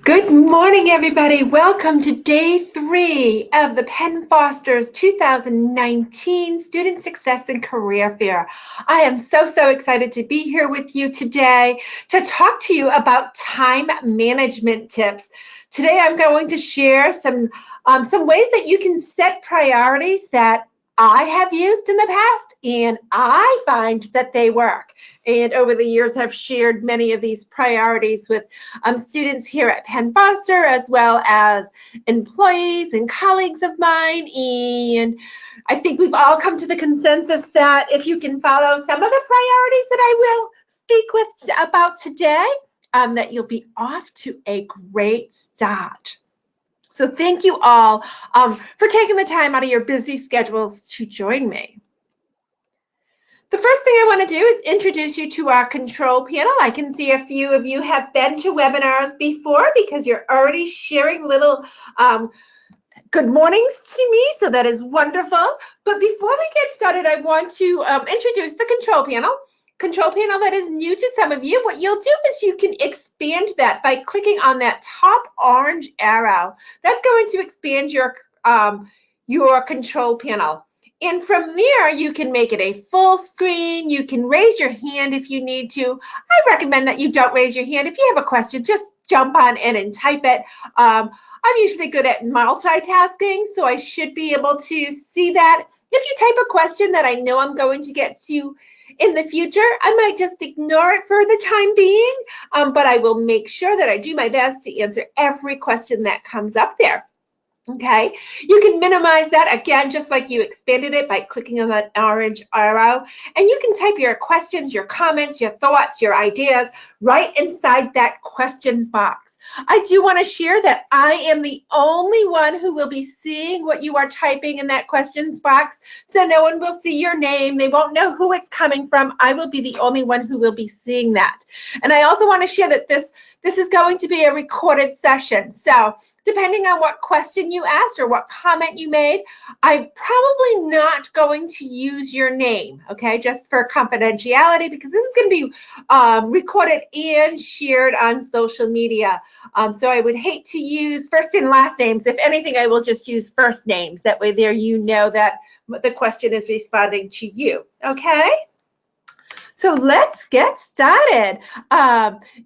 Good morning, everybody. Welcome to day 3 of the Penn Foster's 2019 Student Success and Career Fair. I am so excited to be here with you today to talk to you about time management tips. Today, I'm going to share some ways that you can set priorities that I have used in the past, and I find that they work. And over the years, I've shared many of these priorities with students here at Penn Foster, as well as employees and colleagues of mine. And I think we've all come to the consensus that if you can follow some of the priorities that I will speak about today, that you'll be off to a great start. So thank you all for taking the time out of your busy schedules to join me. The first thing I want to do is introduce you to our control panel. I can see a few of you have been to webinars before because you're already sharing little good mornings to me, so that is wonderful. But before we get started, I want to introduce the control panel. Control panel that is new to some of you. What you'll do is you can expand that by clicking on that top orange arrow. That's going to expand your control panel. And from there, you can make it a full screen. You can raise your hand if you need to. I recommend that you don't raise your hand. If you have a question, just jump on in and type it. I'm usually good at multitasking, so I should be able to see that. If you type a question that I know I'm going to get to in the future, I might just ignore it for the time being, but I will make sure that I do my best to answer every question that comes up there. Okay, you can minimize that again, just like you expanded it by clicking on that orange arrow, and you can type your questions, your comments, your thoughts, your ideas right inside that questions box. I do want to share that I am the only one who will be seeing what you are typing in that questions box, so no one will see your name. They won't know who it's coming from. I will be the only one who will be seeing that. And I also want to share that this is going to be a recorded session, so depending on what question you asked or what comment you made, I'm probably not going to use your name, okay, just for confidentiality, because this is going to be recorded and shared on social media. So I would hate to use first and last names. If anything, I will just use first names. That way there you know that the question is responding to you, okay? So let's get started.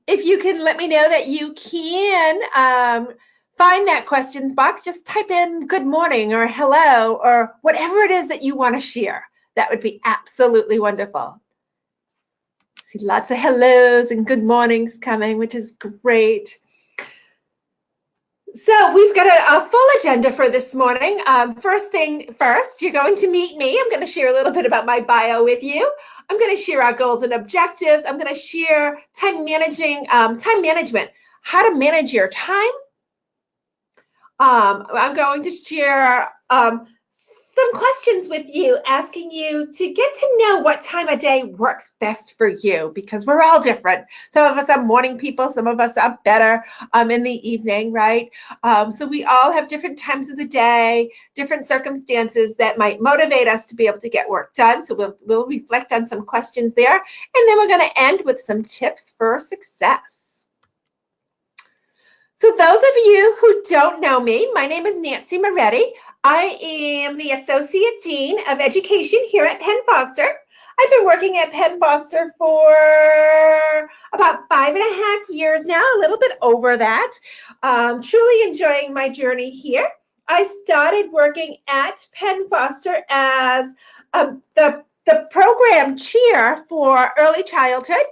If you can let me know that you can find that questions box, just type in good morning or hello or whatever it is that you want to share. That would be absolutely wonderful. See lots of hellos and good mornings coming, which is great. So we've got a full agenda for this morning. First thing first, you're going to meet me. I'm going to share a little bit about my bio with you. I'm going to share our goals and objectives. I'm going to share time management, how to manage your time. I'm going to share some questions with you, asking you to get to know what time of day works best for you, because we're all different. Some of us are morning people, some of us are better in the evening, right? So we all have different times of the day, different circumstances that might motivate us to be able to get work done. So we'll reflect on some questions there, and then we're going to end with some tips for success. So those of you who don't know me, my name is Nancy Moretti. I am the Associate Dean of Education here at Penn Foster. I've been working at Penn Foster for about 5.5 years now, a little bit over that. Truly enjoying my journey here. I started working at Penn Foster as the program chair for early childhood.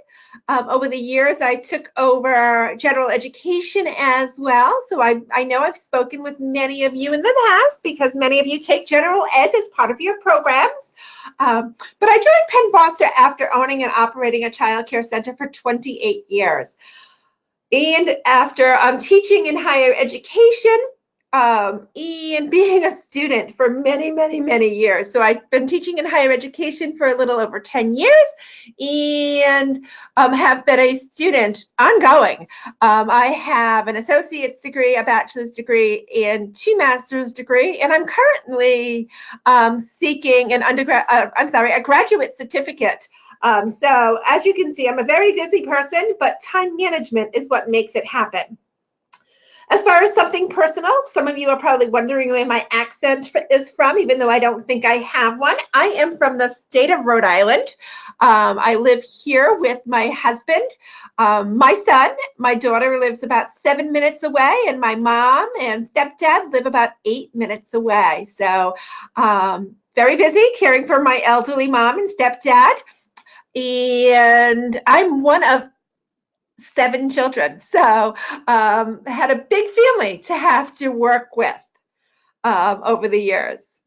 Over the years, I took over general education as well. So I know I've spoken with many of you in the past because many of you take general ed as part of your programs. But I joined Penn Foster after owning and operating a child care center for 28 years. And after teaching in higher education, and being a student for many years. So I've been teaching in higher education for a little over 10 years and have been a student ongoing. I have an associate's degree, a bachelor's degree, and 2 master's degree, and I'm currently seeking a graduate certificate. So as you can see, I'm a very busy person, but time management is what makes it happen. As far as something personal, some of you are probably wondering where my accent is from, even though I don't think I have one. I am from the state of Rhode Island. I live here with my husband, my son. My daughter lives about 7 minutes away, and my mom and stepdad live about 8 minutes away. So very busy caring for my elderly mom and stepdad. And I'm one of 7 children. So had a big family to have to work with over the years.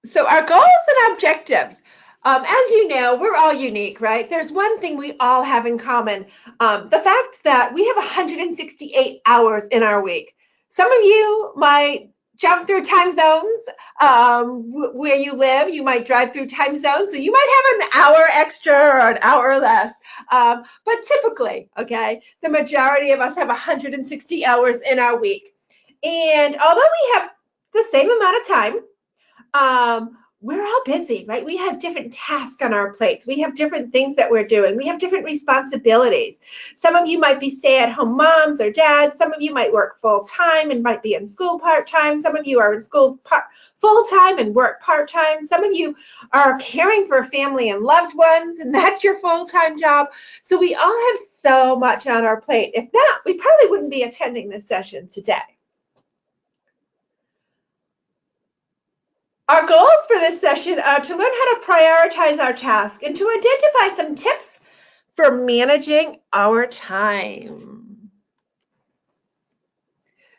So our goals and objectives. As you know, we're all unique, right? There's one thing we all have in common. The fact that we have 168 hours in our week. Some of you might jump through time zones where you live. You might drive through time zones, so you might have an hour extra or an hour less. But typically, okay, the majority of us have 160 hours in our week. And although we have the same amount of time, we're all busy, right? We have different tasks on our plates. We have different things that we're doing. We have different responsibilities. Some of you might be stay-at-home moms or dads. Some of you might work full-time and might be in school part-time. Some of you are in school full-time and work part-time. Some of you are caring for family and loved ones, and that's your full-time job. So we all have so much on our plate. If not, we probably wouldn't be attending this session today. Our goals for this session are to learn how to prioritize our task and to identify some tips for managing our time.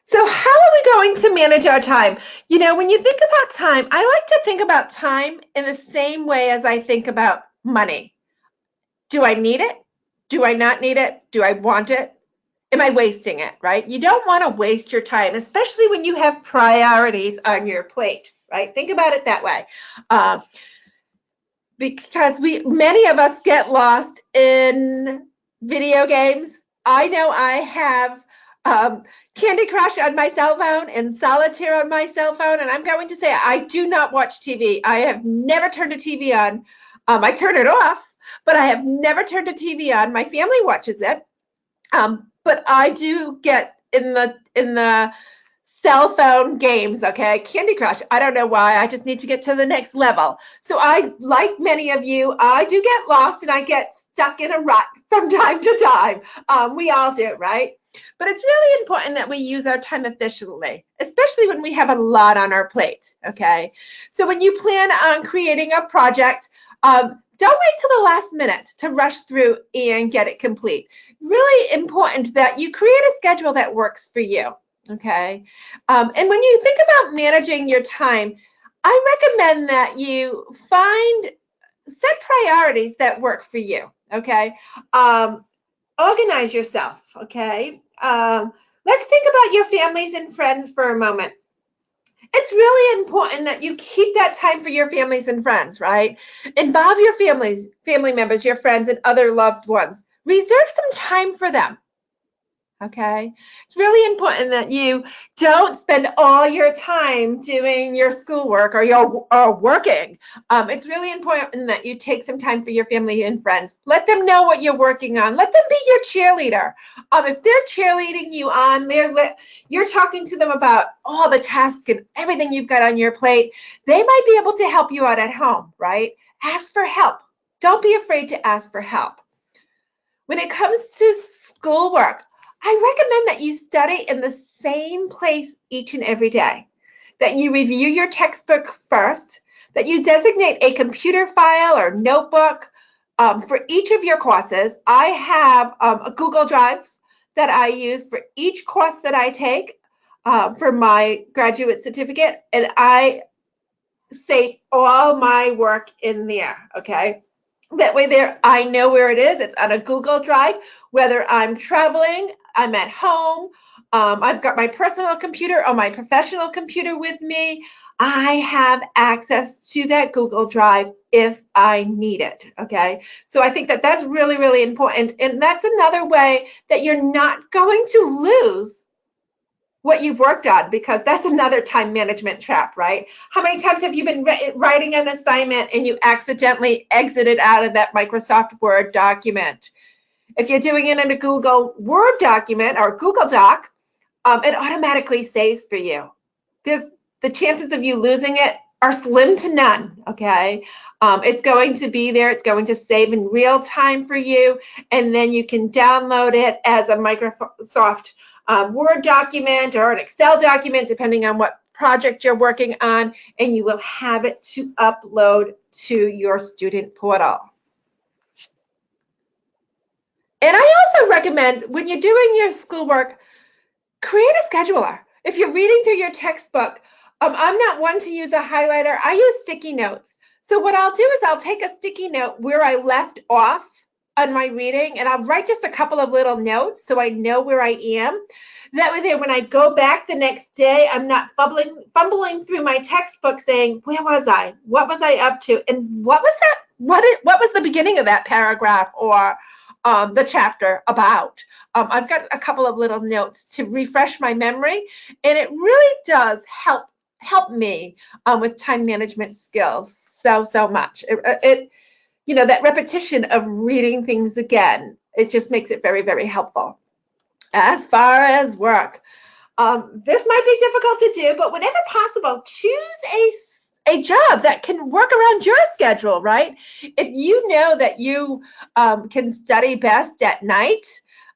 So how are we going to manage our time? You know, when you think about time, I like to think about time in the same way as I think about money. Do I need it? Do I not need it? Do I want it? Am I wasting it, right? You don't want to waste your time, especially when you have priorities on your plate, right? Think about it that way. Because many of us get lost in video games. I know I have Candy Crush on my cell phone and Solitaire on my cell phone, and I'm going to say I do not watch TV. I have never turned a TV on. I turn it off, but I have never turned a TV on. My family watches it. But I do get in the cell phone games, okay? Candy Crush, I don't know why. I just need to get to the next level. So I, like many of you, I do get lost and I get stuck in a rut from time to time. We all do, right? But it's really important that we use our time efficiently, especially when we have a lot on our plate, okay? So when you plan on creating a project, don't wait till the last minute to rush through and get it complete. Really important that you create a schedule that works for you, okay? And when you think about managing your time, I recommend that you set priorities that work for you, okay? Organize yourself, okay? Let's think about your families and friends for a moment. It's really important that you keep that time for your families and friends, right? Involve your family members, your friends, and other loved ones. Reserve some time for them, okay? It's really important that you don't spend all your time doing your schoolwork or working. It's really important that you take some time for your family and friends. Let them know what you're working on. Let them be your cheerleader. If they're cheerleading you on, you're talking to them about all the tasks and everything you've got on your plate, they might be able to help you out at home, right? Ask for help. Don't be afraid to ask for help. When it comes to schoolwork, I recommend that you study in the same place each and every day, that you review your textbook first, that you designate a computer file or notebook for each of your courses. I have Google Drives that I use for each course that I take for my graduate certificate, and I save all my work in there, okay? That way I know where it is. It's on a Google Drive, whether I'm traveling, I'm at home, I've got my personal computer or my professional computer with me. I have access to that Google Drive if I need it, okay? So I think that that's really, really important. And that's another way that you're not going to lose what you've worked on, because that's another time management trap, right? How many times have you been writing an assignment and you accidentally exited out of that Microsoft Word document? If you're doing it in a Google Word document or Google Doc, it automatically saves for you. The chances of you losing it are slim to none, okay? It's going to be there. It's going to save in real time for you, and then you can download it as a Microsoft Word document or an Excel document, depending on what project you're working on, and you will have it to upload to your student portal. And I also recommend, when you're doing your schoolwork, create a scheduler. If you're reading through your textbook, I'm not one to use a highlighter. I use sticky notes. So what I'll do is I'll take a sticky note where I left off on my reading, and I'll write just a couple of little notes so I know where I am. That way there, when I go back the next day, I'm not fumbling through my textbook saying, where was I? What was I up to? And what was that? What was the beginning of that paragraph or the chapter about? I've got a couple of little notes to refresh my memory, and it really does help me with time management skills so much. That repetition of reading things again, it just makes it very, very helpful. As far as work, this might be difficult to do, but whenever possible, choose a job that can work around your schedule, right? If you know that you can study best at night,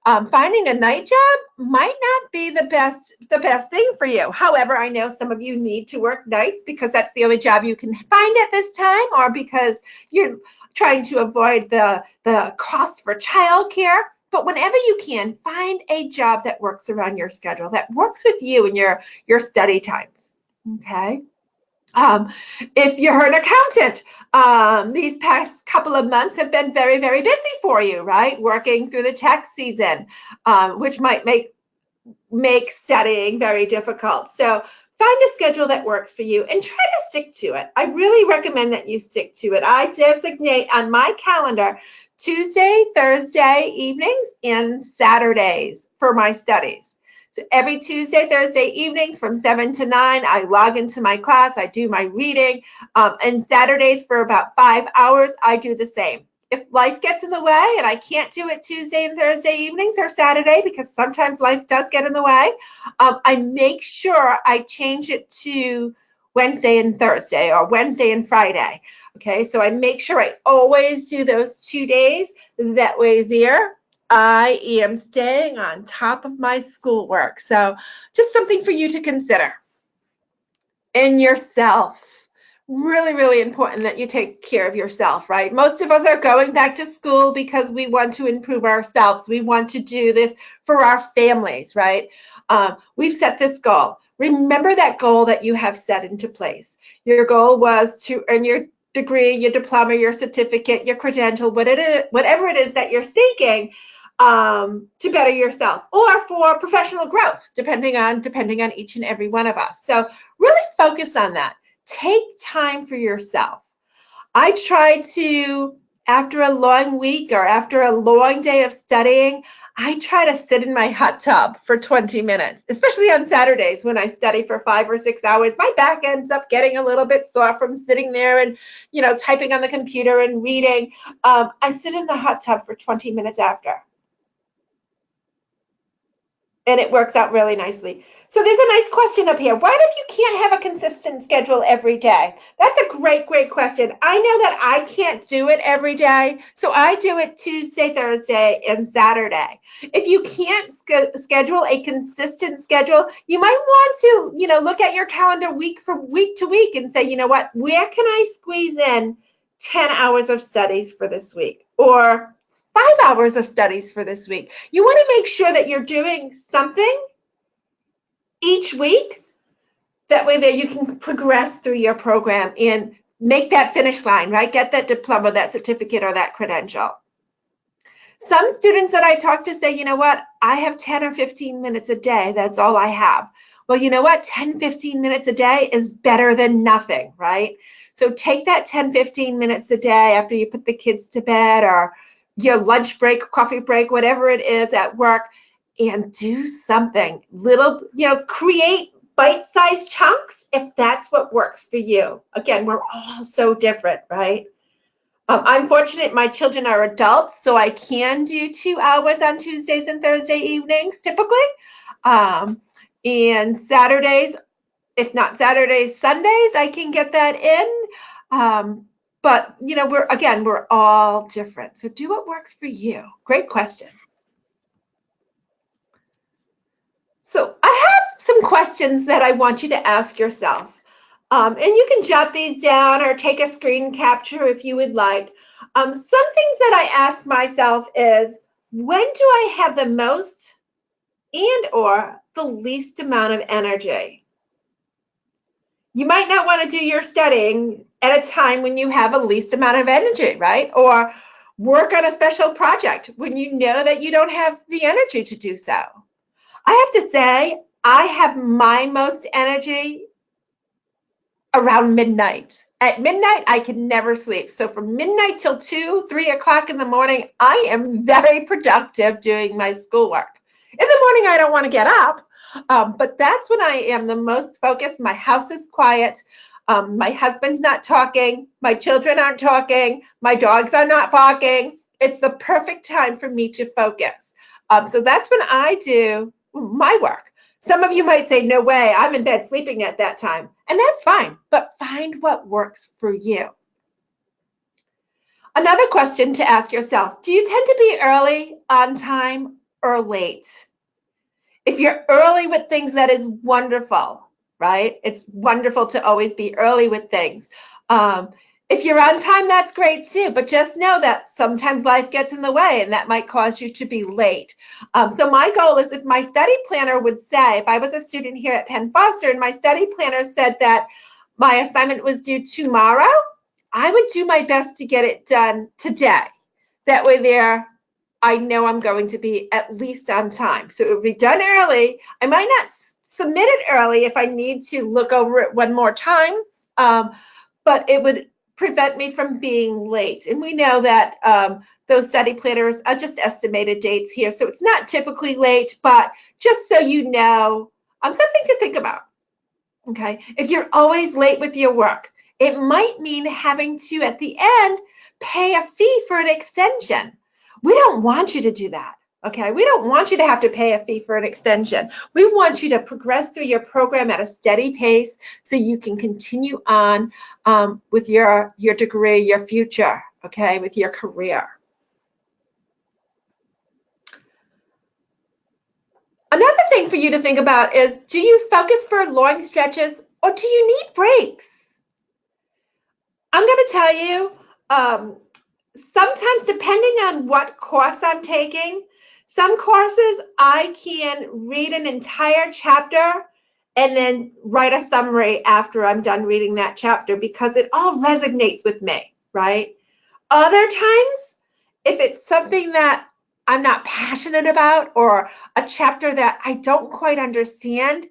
finding a night job might not be the best thing for you. However, I know some of you need to work nights because that's the only job you can find at this time, or because you're trying to avoid the cost for childcare. But whenever you can, find a job that works around your schedule, that works with you and your study times, okay? If you're an accountant, these past couple of months have been very, very busy for you, right? Working through the tax season, which might make studying very difficult. So find a schedule that works for you and try to stick to it. I really recommend that you stick to it. I designate on my calendar Tuesday, Thursday evenings, and Saturdays for my studies. So every Tuesday, Thursday evenings from 7 to 9, I log into my class, I do my reading, and Saturdays for about 5 hours, I do the same. If life gets in the way and I can't do it Tuesday and Thursday evenings or Saturday, because sometimes life does get in the way, I make sure I change it to Wednesday and Thursday or Wednesday and Friday. Okay, so I make sure I always do those 2 days. That way there, I am staying on top of my schoolwork. So just something for you to consider. And yourself. Really, really important that you take care of yourself, right? Most of us are going back to school because we want to improve ourselves. We want to do this for our families, right? We've set this goal. Remember that goal that you have set into place. Your goal was to earn your degree, your diploma, your certificate, your credential, whatever it is that you're seeking, to better yourself, or for professional growth, depending on each and every one of us. So really focus on that. Take time for yourself. I try to, after a long week or after a long day of studying, I try to sit in my hot tub for 20 minutes, especially on Saturdays when I study for 5 or 6 hours. My back ends up getting a little bit sore from sitting there and, typing on the computer and reading. I sit in the hot tub for 20 minutes after. And it works out really nicely. So there's a nice question up here. What if you can't have a consistent schedule every day? That's a great, great question. I know that I can't do it every day, so I do it Tuesday, Thursday, and Saturday. If you can't schedule a consistent schedule, you might want to, look at your calendar week to week and say, you know what, where can I squeeze in 10 hours of studies for this week? Or 5 hours of studies for this week. You want to make sure that you're doing something each week. That way there you can progress through your program and make that finish line, right? Get that diploma, that certificate, or that credential. Some students that I talk to say, you know what, I have 10 or 15 minutes a day. That's all I have. Well, you know what? 10, 15 minutes a day is better than nothing, right? So take that 10, 15 minutes a day after you put the kids to bed, or your lunch break, coffee break, whatever it is at work, and do something little, create bite-sized chunks if that's what works for you. Again, we're all so different, right? I'm fortunate my children are adults, so I can do 2 hours on Tuesdays and Thursday evenings typically. Um, and Saturdays, if not Saturdays, Sundays, I can get that in. But we're all different. So do what works for you. Great question. So I have some questions that I want you to ask yourself. And you can jot these down or take a screen capture if you would like. Some things that I ask myself is, when do I have the most and or the least amount of energy? You might not want to do your studying at a time when you have a least amount of energy, right? Or work on a special project when you know that you don't have the energy to do so. I have to say, I have my most energy around midnight. At midnight, I can never sleep. So from midnight till 2, 3 o'clock in the morning, I am very productive doing my schoolwork. In the morning, I don't want to get up, but that's when I am the most focused. My house is quiet. My husband's not talking. My children aren't talking. My dogs are not barking. It's the perfect time for me to focus. So that's when I do my work. Some of you might say, no way, I'm in bed sleeping at that time. And that's fine, but find what works for you. Another question to ask yourself, do you tend to be early, on time, or late? If you're early with things, that is wonderful, right? It's wonderful to always be early with things. If you're on time, that's great too, but just know that sometimes life gets in the way and that might cause you to be late. So my goal is, if my study planner would say, if I was a student here at Penn Foster and my study planner said that my assignment was due tomorrow, I would do my best to get it done today. That way I know I'm going to be at least on time. So it would be done early. I might not submit it early if I need to look over it one more time, but it would prevent me from being late. And we know that those study planners are just estimated dates here. So it's not typically late, but just so you know, something to think about. Okay. If you're always late with your work, it might mean having to, at the end, pay a fee for an extension. We don't want you to do that. Okay, we don't want you to have to pay a fee for an extension. We want you to progress through your program at a steady pace so you can continue on with your degree, your future, okay, with your career. Another thing for you to think about is, do you focus for long stretches or do you need breaks? I'm going to tell you, sometimes depending on what course I'm taking, some courses I can read an entire chapter and then write a summary after I'm done reading that chapter because it all resonates with me, right? Other times, if it's something that I'm not passionate about or a chapter that I don't quite understand,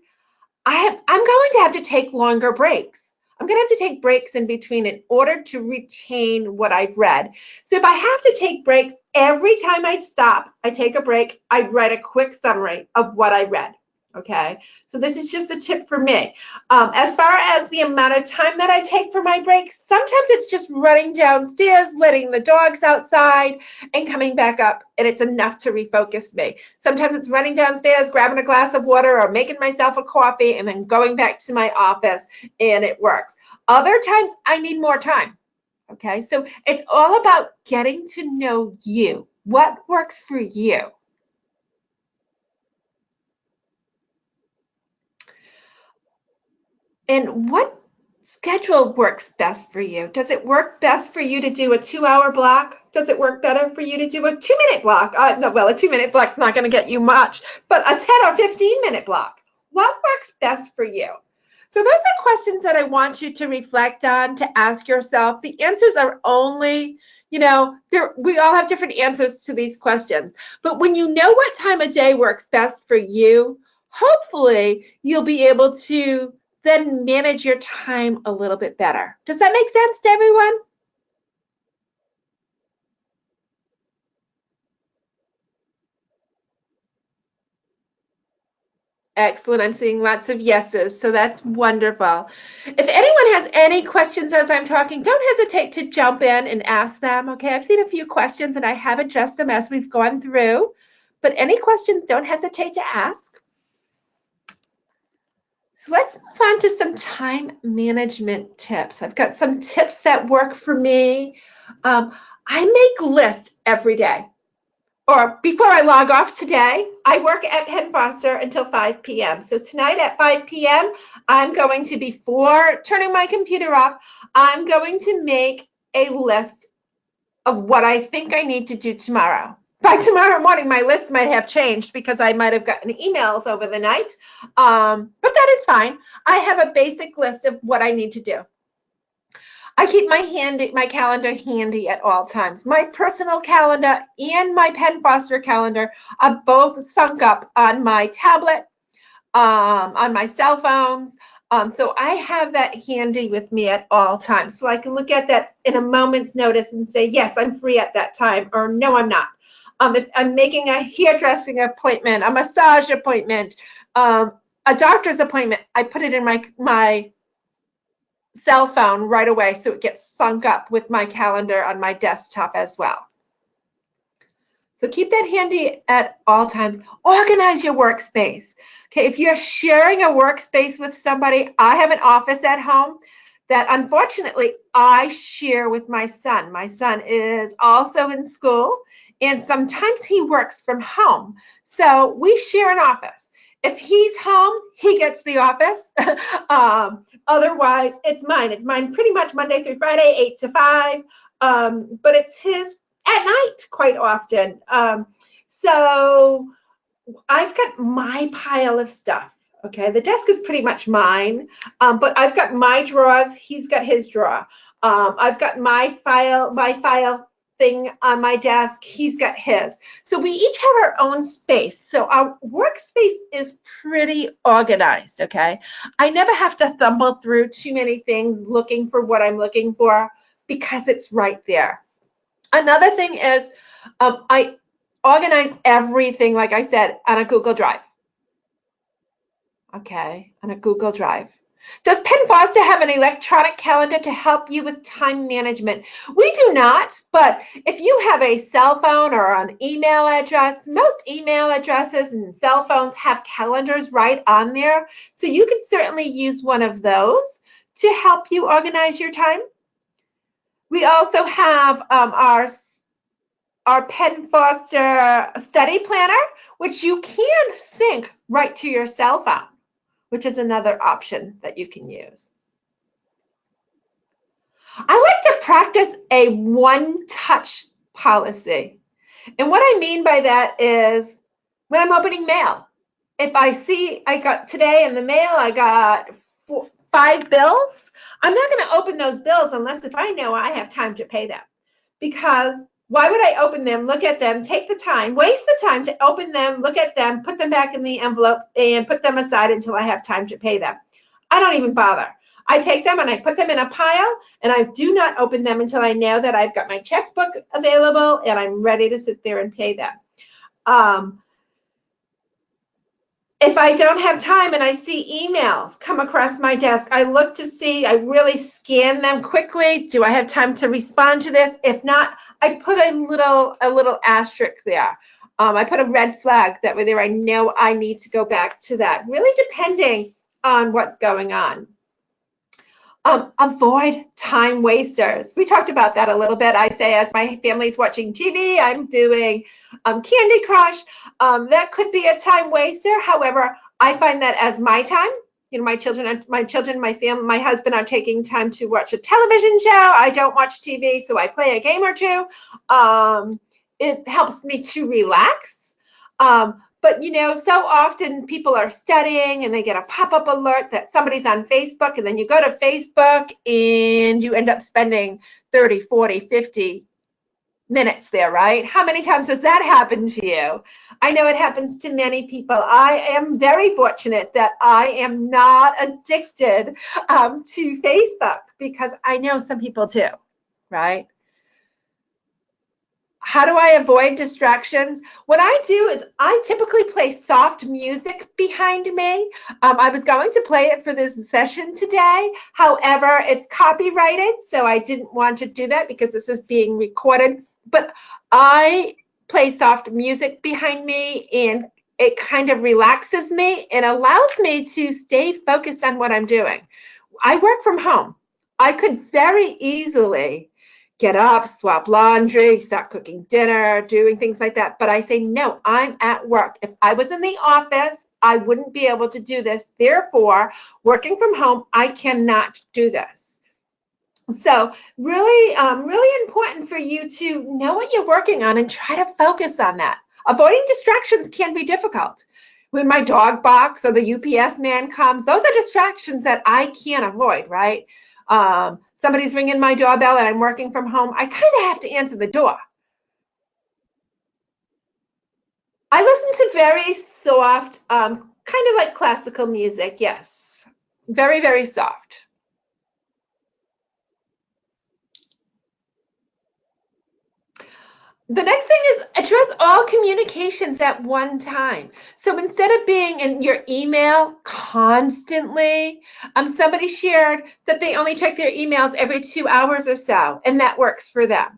I'm going to have to take longer breaks. I'm going to have to take breaks in between in order to retain what I've read. So if I have to take breaks, every time I stop, I take a break, I write a quick summary of what I read. Okay, so this is just a tip for me. As far as the amount of time that I take for my breaks, sometimes it's just running downstairs, letting the dogs outside, and coming back up, and it's enough to refocus me. Sometimes it's running downstairs, grabbing a glass of water, or making myself a coffee, and then going back to my office, and it works. Other times, I need more time. Okay, so it's all about getting to know you. What works for you? And what schedule works best for you? Does it work best for you to do a 2-hour block? Does it work better for you to do a 2-minute block? No, well, a 2-minute block's not going to get you much, but a 10 or 15-minute block. What works best for you? So those are questions that I want you to reflect on, to ask yourself. The answers are only, we all have different answers to these questions. But when you know what time of day works best for you, hopefully you'll be able to then manage your time a little bit better. Does that make sense to everyone? Excellent. I'm seeing lots of yeses, so that's wonderful. If anyone has any questions as I'm talking, don't hesitate to jump in and ask them. Okay, I've seen a few questions and I have addressed them as we've gone through, but any questions, don't hesitate to ask. So let's move on to some time management tips. I've got some tips that work for me. I make lists every day. Or before I log off today, I work at Penn Foster until 5 p.m. So tonight at 5 p.m., I'm going to, before turning my computer off, I'm going to make a list of what I think I need to do tomorrow. By tomorrow morning, my list might have changed because I might have gotten emails over the night, but that is fine. I have a basic list of what I need to do. I keep my calendar handy at all times. My personal calendar and my Penn Foster calendar are both sunk up on my tablet, on my cell phones. So I have that handy with me at all times. So I can look at that in a moment's notice and say, yes, I'm free at that time, or no, I'm not. If I'm making a hairdressing appointment, a massage appointment, a doctor's appointment, I put it in my cell phone right away so it gets sunk up with my calendar on my desktop as well. So keep that handy at all times. Organize your workspace. Okay, if you're sharing a workspace with somebody, I have an office at home that unfortunately I share with my son. My son is also in school and sometimes he works from home. So we share an office. If he's home, he gets the office. Otherwise, it's mine. It's mine pretty much Monday through Friday, 8 to 5. But it's his at night quite often. So I've got my pile of stuff. Okay, the desk is pretty much mine, but I've got my drawers. He's got his drawer. I've got my file thing on my desk. He's got his. So we each have our own space. So our workspace is pretty organized. Okay, I never have to thumble through too many things looking for what I'm looking for because it's right there. Another thing is I organize everything, like I said, on a Google Drive. Okay, on a Google Drive. Does Penn Foster have an electronic calendar to help you with time management? We do not, but if you have a cell phone or an email address, most email addresses and cell phones have calendars right on there. So you can certainly use one of those to help you organize your time. We also have our Penn Foster study planner, which you can sync right to your cell phone, which is another option that you can use. I like to practice a one-touch policy. And what I mean by that is when I'm opening mail, if I see I got today in the mail, I got 5 bills, I'm not going to open those bills unless if I know I have time to pay them. Because why would I open them, look at them, take the time, waste the time to open them, look at them, put them back in the envelope, and put them aside until I have time to pay them? I don't even bother. I take them and I put them in a pile, and I do not open them until I know that I've got my checkbook available and I'm ready to sit there and pay them. If I don't have time and I see emails come across my desk, I look to see, I really scan them quickly. Do I have time to respond to this? If not, I put a little asterisk there. I put a red flag that way there I know I need to go back to that, really depending on what's going on. Avoid time wasters. We talked about that a little bit. I say as my family's watching TV, I'm doing Candy Crush. That could be a time waster. However, I find that as my time. You know, my children, my family, my husband are taking time to watch a television show. I don't watch TV, so I play a game or two. It helps me to relax. But, you know, so often people are studying and they get a pop-up alert that somebody's on Facebook, and then you go to Facebook and you end up spending 30, 40, 50 minutes there, right? How many times has that happened to you? I know it happens to many people. I am very fortunate that I am not addicted to Facebook because I know some people do, right? How do I avoid distractions? What I do is I typically play soft music behind me. I was going to play it for this session today. However, it's copyrighted, so I didn't want to do that because this is being recorded. But I play soft music behind me, and it kind of relaxes me and allows me to stay focused on what I'm doing. I work from home. I could very easily get up, swap laundry, start cooking dinner, doing things like that. But I say, no, I'm at work. If I was in the office, I wouldn't be able to do this. Therefore, working from home, I cannot do this. So really, really important for you to know what you're working on and try to focus on that. Avoiding distractions can be difficult. When my dog barks or the UPS man comes, those are distractions that I can't avoid, right? Somebody's ringing my doorbell and I'm working from home. I kind of have to answer the door. I listen to very soft, kind of like classical music, yes. Very, very soft. The next thing is address all communications at one time. So instead of being in your email constantly, somebody shared that they only check their emails every 2 hours or so, and that works for them.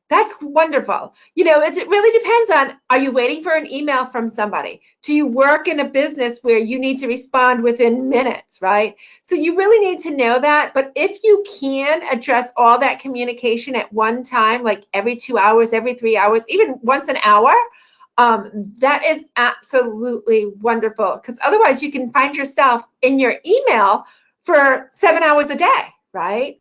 That's wonderful. It really depends on, are you waiting for an email from somebody? Do you work in a business where you need to respond within minutes, right? So you really need to know that. But if you can address all that communication at one time, like every 2 hours, every 3 hours, even once an hour, that is absolutely wonderful. Because otherwise you can find yourself in your email for 7 hours a day, right?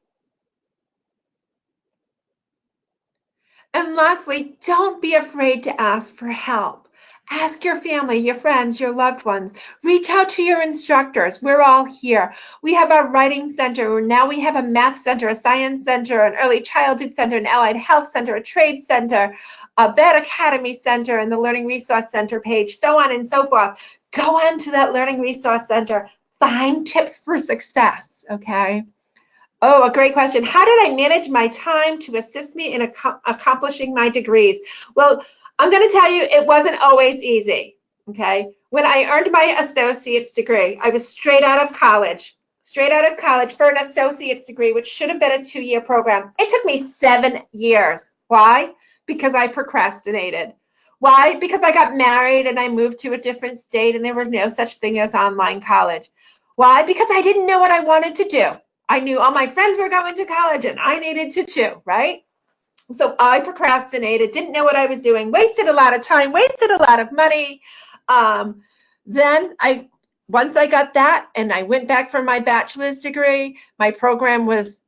And lastly, don't be afraid to ask for help. Ask your family, your friends, your loved ones. Reach out to your instructors. We're all here. We have our writing center. Now we have a math center, a science center, an early childhood center, an allied health center, a trade center, a vet academy center, and the learning resource center page, so on and so forth. Go on to that learning resource center. Find tips for success, okay? Oh, a great question. How did I manage my time to assist me in accomplishing my degrees? Well, I'm going to tell you, it wasn't always easy, okay? When I earned my associate's degree, I was straight out of college for an associate's degree, which should have been a 2-year program. It took me 7 years. Why? Because I procrastinated. Why? Because I got married and I moved to a different state and there was no such thing as online college. Why? Because I didn't know what I wanted to do. I knew all my friends were going to college and I needed to too, right? So I procrastinated, didn't know what I was doing, wasted a lot of time, wasted a lot of money. Then once I got that and I went back for my bachelor's degree, my program was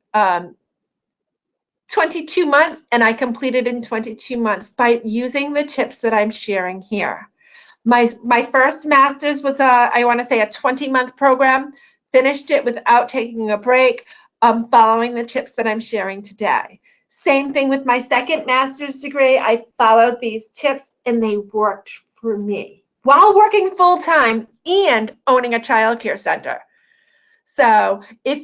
22 months and I completed in 22 months by using the tips that I'm sharing here. My first master's was I want to say a 20-month program. Finished it without taking a break, following the tips that I'm sharing today. Same thing with my second master's degree. I followed these tips and they worked for me while working full-time and owning a child care center. So if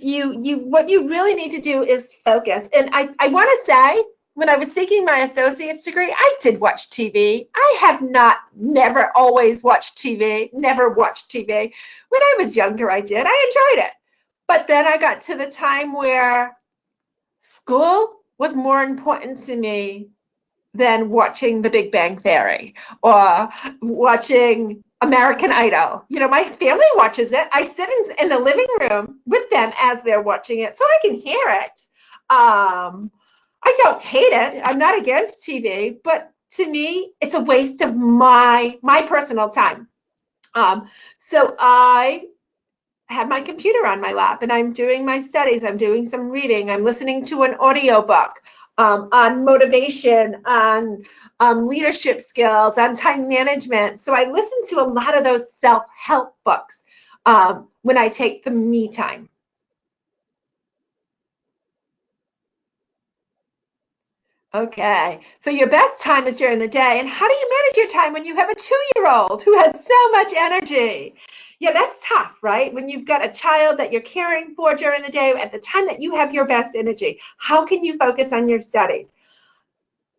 what you really need to do is focus. And I want to say, when I was seeking my associate's degree, I did watch TV. I have never always watched TV, never watched TV. When I was younger, I did. I enjoyed it. But then I got to the time where school was more important to me than watching The Big Bang Theory or watching American Idol. My family watches it. I sit in the living room with them as they're watching it so I can hear it. I don't hate it. I'm not against TV, but to me, it's a waste of my personal time. So I have my computer on my lap and I'm doing my studies. I'm doing some reading. I'm listening to an audiobook on motivation, on leadership skills, on time management. So I listen to a lot of those self-help books when I take the me time. Okay, so your best time is during the day. And how do you manage your time when you have a 2-year-old who has so much energy? Yeah, that's tough, right? When you've got a child that you're caring for during the day at the time that you have your best energy, how can you focus on your studies?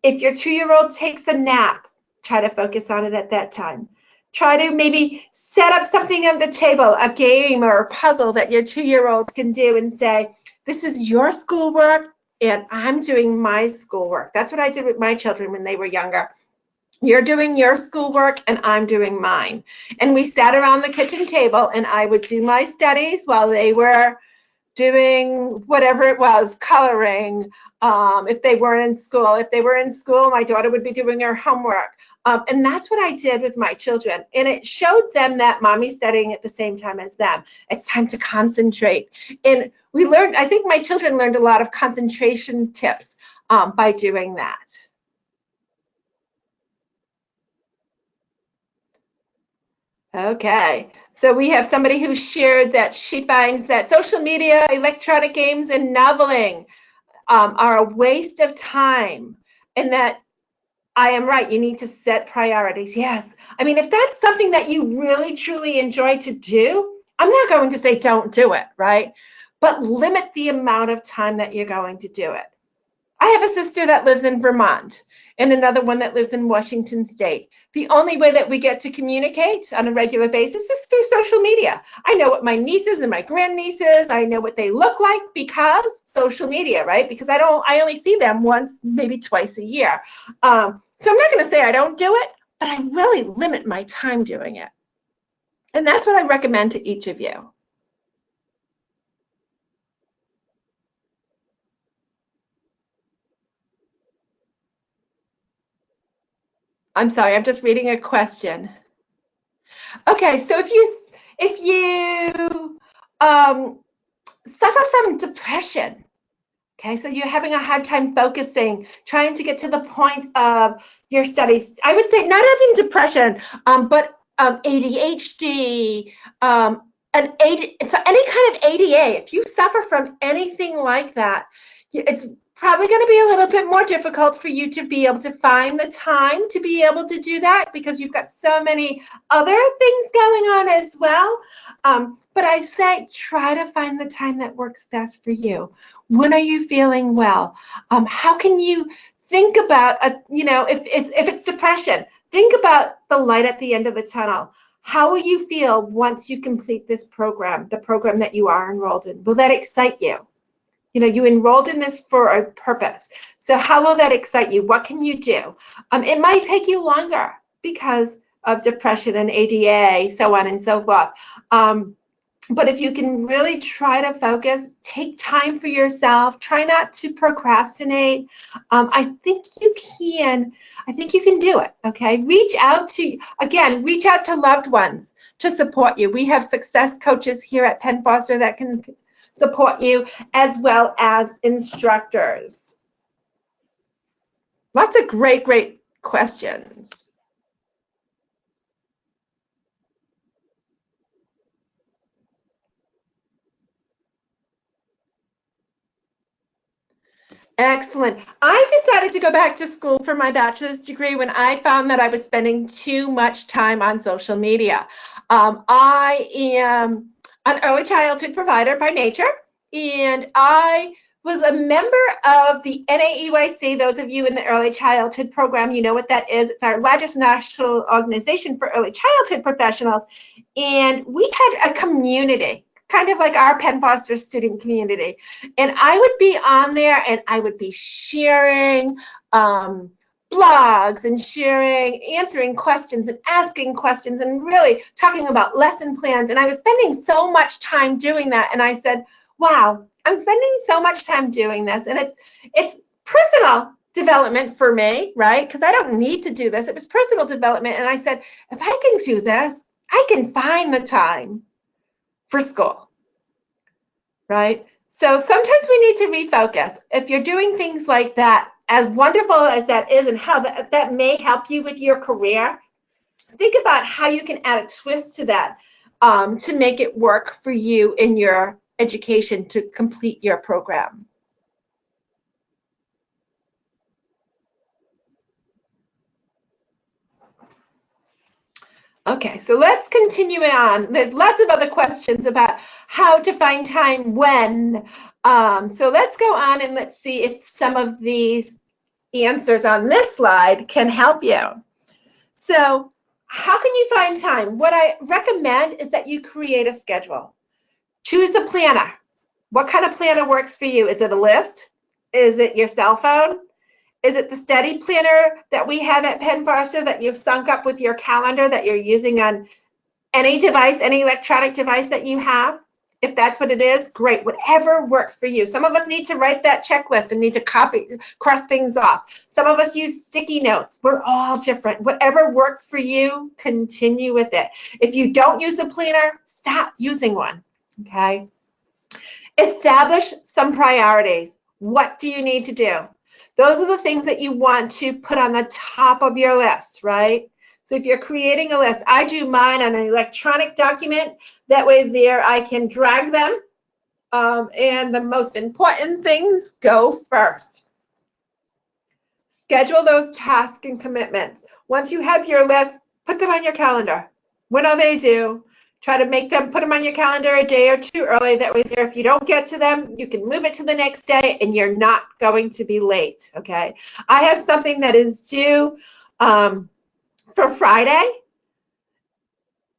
If your 2-year-old takes a nap, try to focus on it at that time. Try to maybe set up something on the table, a game or a puzzle that your 2-year-old can do and say, this is your schoolwork and I'm doing my schoolwork. That's what I did with my children when they were younger. You're doing your schoolwork and I'm doing mine. And we sat around the kitchen table and I would do my studies while they were doing whatever it was, coloring, if they weren't in school. If they were in school, my daughter would be doing her homework. And that's what I did with my children. And it showed them that mommy's studying at the same time as them. It's time to concentrate. And we learned, I think my children learned a lot of concentration tips by doing that. Okay, so we have somebody who shared that she finds that social media, electronic games, and noveling are a waste of time, and that I am right. You need to set priorities. Yes. I mean, if that's something that you really, truly enjoy to do, I'm not going to say don't do it, right? But limit the amount of time that you're going to do it. I have a sister that lives in Vermont and another one that lives in Washington State. The only way that we get to communicate on a regular basis is through social media. I know what my nieces and my grandnieces, I know what they look like because social media, right? Because I only see them once, maybe twice a year. So I'm not going to say I don't do it, but I really limit my time doing it. And that's what I recommend to each of you. I'm sorry, I'm just reading a question. Okay, so if you suffer from depression, okay, so you're having a hard time focusing, trying to get to the point of your studies. I would say not having depression, but ADHD, so any kind of ADA. If you suffer from anything like that, it's probably going to be a little bit more difficult for you to be able to find the time to be able to do that because you've got so many other things going on as well. But I say try to find the time that works best for you. When are you feeling well? How can you think about, if it's depression, think about the light at the end of the tunnel. How will you feel once you complete this program, the program that you are enrolled in? Will that excite you? You know, you enrolled in this for a purpose. So how will that excite you? What can you do? It might take you longer because of depression and ADA, so on and so forth. But if you can really try to focus, take time for yourself, try not to procrastinate. I think you can. I think you can do it. Okay. Reach out to loved ones to support you. We have success coaches here at Penn Foster that can support you, as well as instructors. Lots of great questions. Excellent. I decided to go back to school for my bachelor's degree when I found that I was spending too much time on social media. I am an early childhood provider by nature, and I was a member of the NAEYC. Those of you in the early childhood program, you know what that is. It's our largest national organization for early childhood professionals, and we had a community, kind of like our Penn Foster student community. And I would be on there and I would be sharing blogs and answering questions and asking questions and really talking about lesson plans. And I was spending so much time doing that. And I said, wow, I'm spending so much time doing this. And it's personal development for me, right? Because I don't need to do this. It was personal development. And I said, if I can do this, I can find the time for school, right? So sometimes we need to refocus. If you're doing things like that, as wonderful as that is and how that may help you with your career, think about how you can add a twist to that to make it work for you in your education to complete your program. Okay, so let's continue on. There's lots of other questions about how to find time when. So let's go on and let's see if some of these answers on this slide can help you. So how can you find time? What I recommend is that you create a schedule. Choose a planner. What kind of planner works for you? Is it a list? Is it your cell phone? Is it the study planner that we have at Penn Foster that you've sunk up with your calendar that you're using on any device, any electronic device that you have? If that's what it is, great, whatever works for you. Some of us need to write that checklist and need to cross things off. Some of us use sticky notes. We're all different. Whatever works for you, continue with it. If you don't use a planner, stop using one, okay? Establish some priorities. What do you need to do? Those are the things that you want to put on the top of your list, right? So if you're creating a list, I do mine on an electronic document. That way there I can drag them, and the most important things go first. Schedule those tasks and commitments. Once you have your list, put them on your calendar. When are they due? Try to put them on your calendar a day or two early. That way there, if you don't get to them, you can move it to the next day and you're not going to be late, okay? I have something that is due for Friday,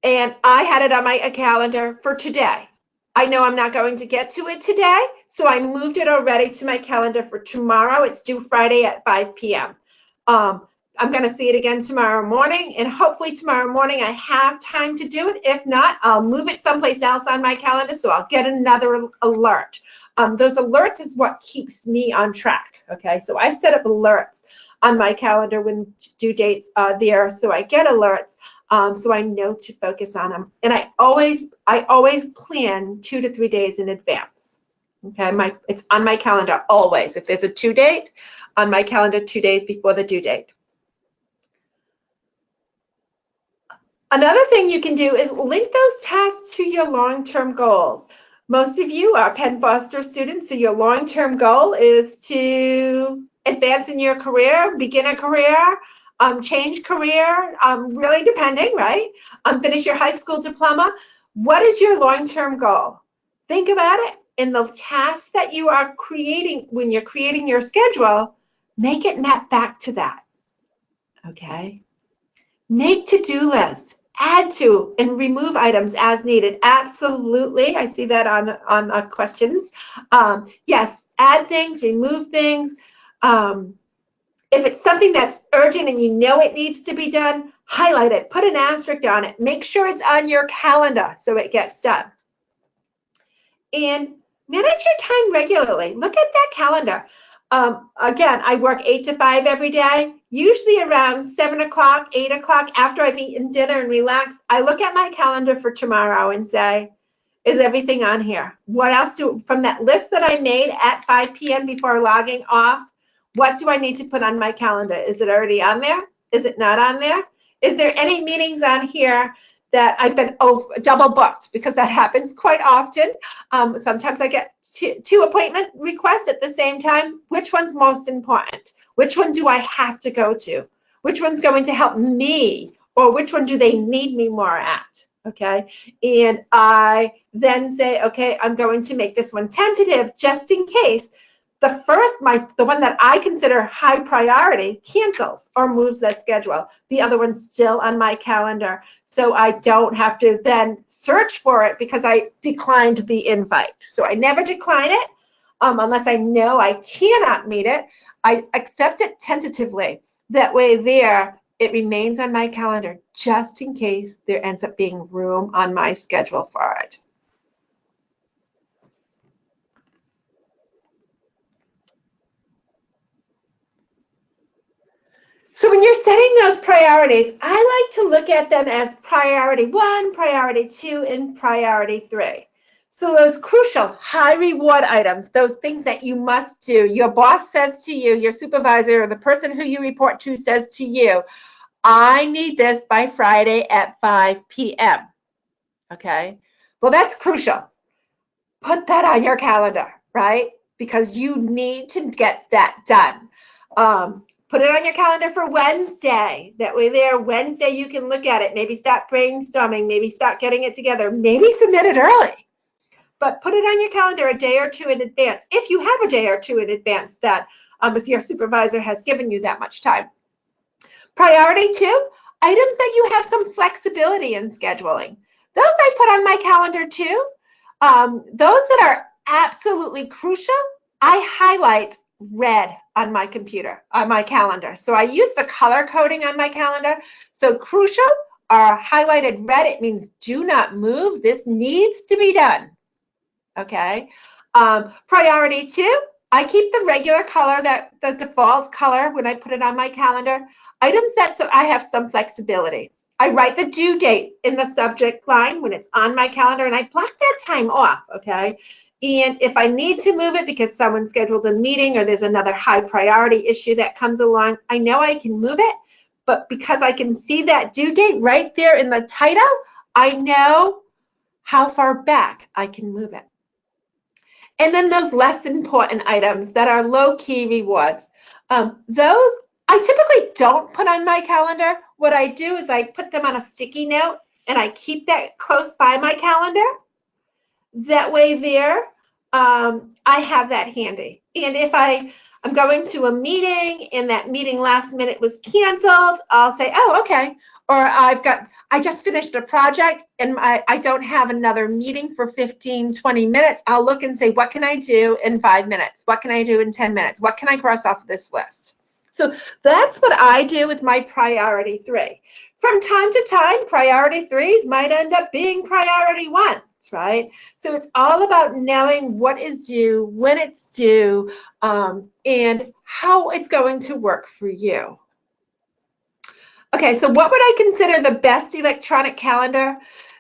and I had it on my calendar for today. I know I'm not going to get to it today, so I moved it already to my calendar for tomorrow. It's due Friday at 5 p.m. I'm going to see it again tomorrow morning, and hopefully tomorrow morning I have time to do it. If not, I'll move it someplace else on my calendar, so I'll get another alert. Those alerts is what keeps me on track, okay? So I set up alerts on my calendar when due dates are there, so I get alerts, so I know to focus on them. And I always plan 2 to 3 days in advance. Okay, it's on my calendar always. If there's a due date, on my calendar 2 days before the due date. Another thing you can do is link those tasks to your long-term goals. Most of you are Penn Foster students, so your long-term goal is to advance in your career, begin a career, change career, really depending, right? Finish your high school diploma. What is your long-term goal? Think about it. In the tasks that you are creating, when you're creating your schedule, make it map back to that, okay? Make to-do lists. Add to and remove items as needed. Absolutely. I see that on questions. Yes, add things, remove things. If it's something that's urgent and you know it needs to be done, highlight it, put an asterisk on it. Make sure it's on your calendar so it gets done. And manage your time regularly. Look at that calendar. Again, I work 8 to 5 every day. Usually around 7 o'clock, 8 o'clock, after I've eaten dinner and relaxed, I look at my calendar for tomorrow and say, is everything on here? What else from that list that I made at 5 p.m. before logging off, what do I need to put on my calendar? Is it already on there? Is it not on there? Is there any meetings on here that I've been double booked? Because that happens quite often. Sometimes I get two appointment requests at the same time. Which one's most important? Which one do I have to go to? Which one's going to help me? Or which one do they need me more at? Okay, and I then say, okay, I'm going to make this one tentative just in case the one that I consider high priority cancels or moves the schedule. The other one's still on my calendar, so I don't have to then search for it because I declined the invite. So I never decline it unless I know I cannot meet it. I accept it tentatively. That way there, it remains on my calendar just in case there ends up being room on my schedule for it. So when you're setting those priorities, I like to look at them as priority 1, priority 2, and priority 3. So those crucial high reward items, those things that you must do, your boss says to you, your supervisor, or the person who you report to says to you, I need this by Friday at 5 p.m. Okay? Well, that's crucial. Put that on your calendar, right? Because you need to get that done. Put it on your calendar for Wednesday. That way there, Wednesday, you can look at it. Maybe start brainstorming. Maybe start getting it together. Maybe submit it early. But put it on your calendar a day or two in advance. If you have a day or two in advance that if your supervisor has given you that much time. Priority 2, items that you have some flexibility in scheduling. Those I put on my calendar too. Those that are absolutely crucial, I highlight red on my computer, on my calendar. So I use the color coding on my calendar. So crucial are highlighted red. It means do not move. This needs to be done. Okay. Priority 2, I keep the regular color, that the default color when I put it on my calendar. Items that so I have some flexibility. I write the due date in the subject line when it's on my calendar, and I block that time off, okay? And if I need to move it because someone scheduled a meeting or there's another high priority issue that comes along, I know I can move it, but because I can see that due date right there in the title, I know how far back I can move it. And then those less important items that are low-key rewards, those I typically don't put on my calendar. What I do is I put them on a sticky note and I keep that close by my calendar. That way there, I have that handy. And if I'm going to a meeting and that meeting last minute was canceled, I'll say, oh, okay. Or I just finished a project and I don't have another meeting for 15, 20 minutes. I'll look and say, what can I do in 5 minutes? What can I do in 10 minutes? What can I cross off this list? So that's what I do with my priority 3. From time to time, priority 3s might end up being priority 1s, right? So it's all about knowing what is due, when it's due, and how it's going to work for you. Okay, so what would I consider the best electronic calendar?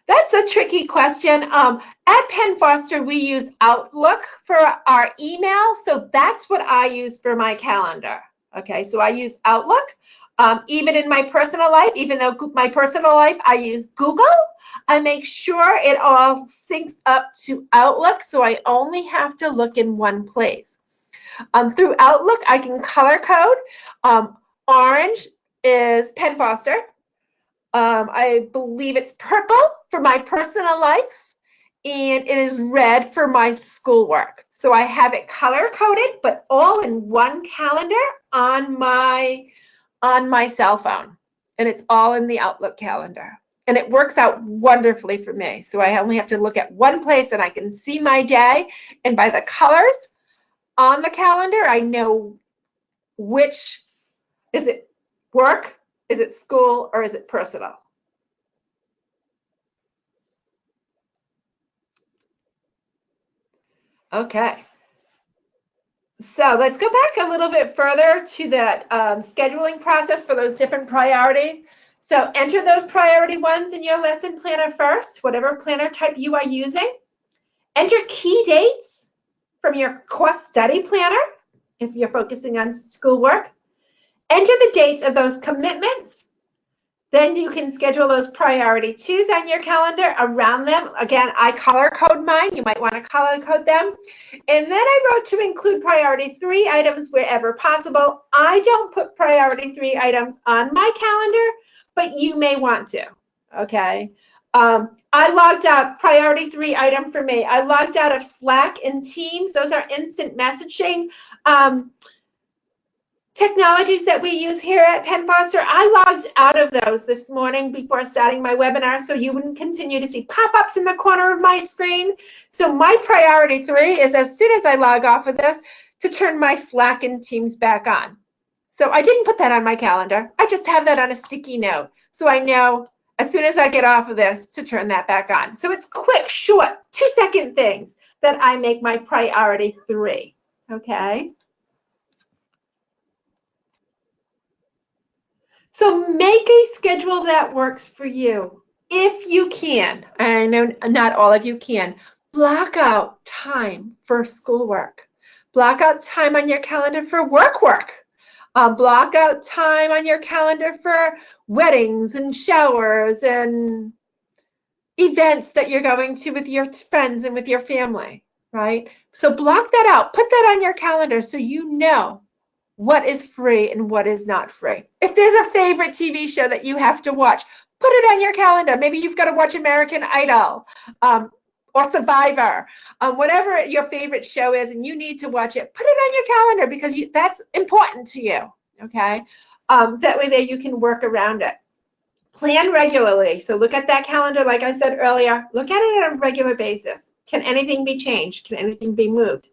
That's a tricky question. At Penn Foster, we use Outlook for our email, so that's what I use for my calendar. Okay, so I use Outlook. Even in my personal life, even though my personal life, I use Google, I make sure it all syncs up to Outlook, so I only have to look in one place. Through Outlook, I can color code. Orange is Penn Foster. I believe it's purple for my personal life, and it is red for my schoolwork. So I have it color coded, but all in one calendar on my cell phone, and it's all in the Outlook calendar. And it works out wonderfully for me. So I only have to look at one place and I can see my day, and by the colors on the calendar, I know which, is it work, is it school, or is it personal? Okay. So let's go back a little bit further to that scheduling process for those different priorities. So enter those priority 1s in your lesson planner first, whatever planner type you are using. Enter key dates from your course study planner if you're focusing on schoolwork. Enter the dates of those commitments. Then you can schedule those priority 2s on your calendar around them. Again, I color code mine. You might want to color code them. And then I wrote to include priority 3 items wherever possible. I don't put priority 3 items on my calendar, but you may want to, okay? I logged out, priority 3 item for me. I logged out of Slack and Teams. Those are instant messaging technologies that we use here at Penn Foster. I logged out of those this morning before starting my webinar, so you wouldn't continue to see pop-ups in the corner of my screen. So my priority 3 is, as soon as I log off of this, to turn my Slack and Teams back on. So I didn't put that on my calendar. I just have that on a sticky note, so I know as soon as I get off of this to turn that back on. So it's quick, short, 2-second things that I make my priority 3, okay? So make a schedule that works for you. If you can, I know not all of you can, block out time for schoolwork. Block out time on your calendar for work. Block out time on your calendar for weddings and showers and events that you're going to with your friends and with your family, right? So block that out. Put that on your calendar so you know what is free and what is not free. If there's a favorite TV show that you have to watch, put it on your calendar. Maybe you've got to watch American Idol, or Survivor, whatever your favorite show is, and you need to watch it, put it on your calendar because that's important to you, okay? That way there you can work around it. Plan regularly. So look at that calendar, like I said earlier, look at it on a regular basis. Can anything be changed? Can anything be moved?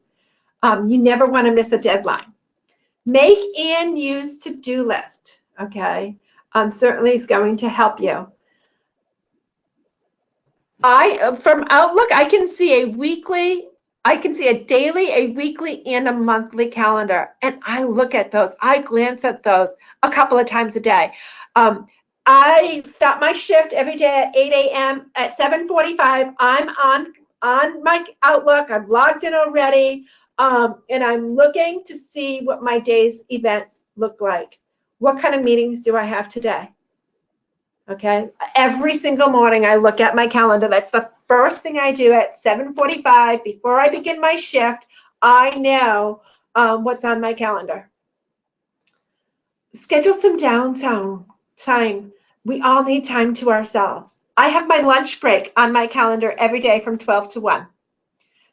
You never want to miss a deadline. Make and use to-do list, okay? Certainly is going to help you. From Outlook, I can see a daily, a weekly, and a monthly calendar, and I look at those. I glance at those a couple of times a day. I start my shift every day at 8 a.m. At 7:45, I'm on my Outlook. I'm logged in already, and I'm looking to see what my day's events look like. What kind of meetings do I have today? Okay, every single morning I look at my calendar. That's the first thing I do at 7:45 before I begin my shift. I know what's on my calendar. Schedule some downtime. We all need time to ourselves. I have my lunch break on my calendar every day from 12 to 1.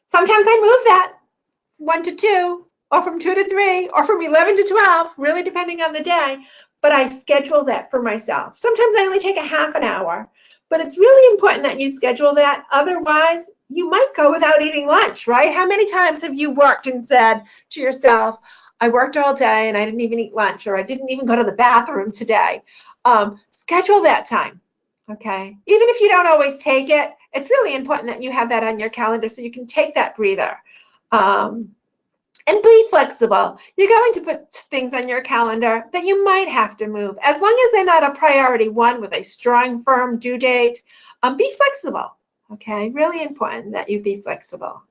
Sometimes I move that 1 to 2, or from 2 to 3, or from 11 to 12, really depending on the day. But I schedule that for myself. Sometimes I only take a half an hour, but it's really important that you schedule that. Otherwise, you might go without eating lunch, right? How many times have you worked and said to yourself, I worked all day and I didn't even eat lunch, or I didn't even go to the bathroom today? Schedule that time, okay? Even if you don't always take it, it's really important that you have that on your calendar so you can take that breather. And be flexible. You're going to put things on your calendar that you might have to move. As long as they're not a priority one with a strong, firm due date, be flexible, okay? Really important that you be flexible.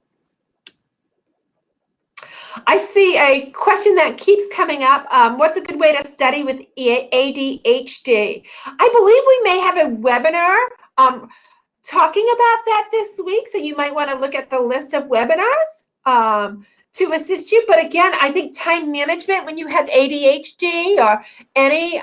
I see a question that keeps coming up. What's a good way to study with ADHD? I believe we may have a webinar talking about that this week, so you might want to look at the list of webinars to assist you. But again, I think time management when you have ADHD or any